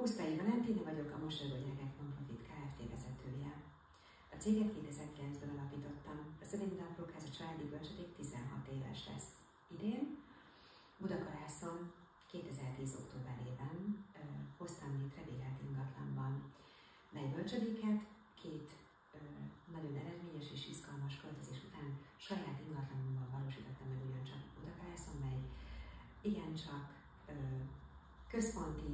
Pusztai Valentina vagyok, a Mosolygó Gyerekek Nonprofit Kft. Vezetője. A céget 2009-ben alapítottam, a Szövény Aprókháza családi bölcsödék 16 éves lesz idén. Budakalászon 2010. októberében hoztam létre bérelt ingatlanban, mely bölcsödéket két nagyon eredményes és izgalmas költözés után saját ingatlanomban valósítottam meg ugyancsak Budakalászon, mely igencsak központi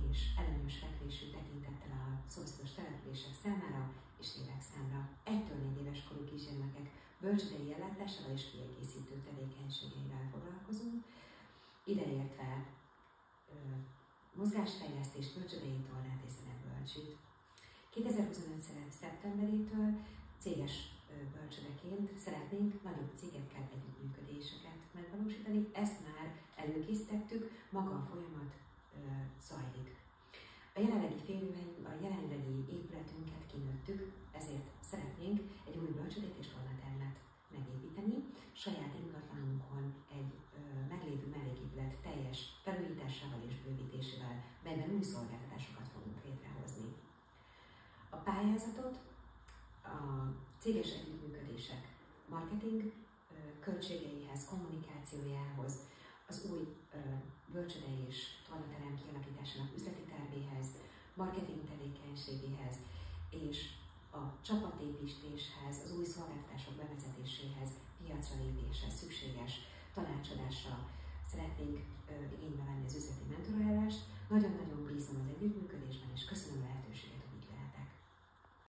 és előnyös fekvésű tekintettel a szomszédos települések számára és lélekszámra. 1-4 éves korú kisgyermekek bölcsődei ellátásával és kiegészítő tevékenységeivel foglalkozunk, ideértve mozgásfejlesztést, bölcsődei tornát és zenebölcsit. 2025. szeptemberétől céges bölcsödeként szeretnénk nagyobb cégekkel együttműködéseket megvalósítani. Ezt már előkészítettük, maga a folyamat zajlik. A jelenlegi épületünket kinőttük, ezért szeretnénk egy új bölcsödét és tornatermet megépíteni. Saját ingatlanunkon egy meglévő melléképület teljes felújításával és bővítésével, melyben új szolgáltatásokat fogunk létrehozni. A pályázatot a céges együttműködések marketing költségeihez, kommunikációjához, az új bölcsödei és tornaterem kialakításának üzleti tervéhez, marketing tevékenységéhez és a csapatépítéshez, az új szolgáltatások bevezetéséhez, piacra lépéshez szükséges tanácsadásra szeretnénk igénybe venni az üzleti mentorálást. Nagyon-nagyon bízom az együttműködésben, és köszönöm a lehetőséget.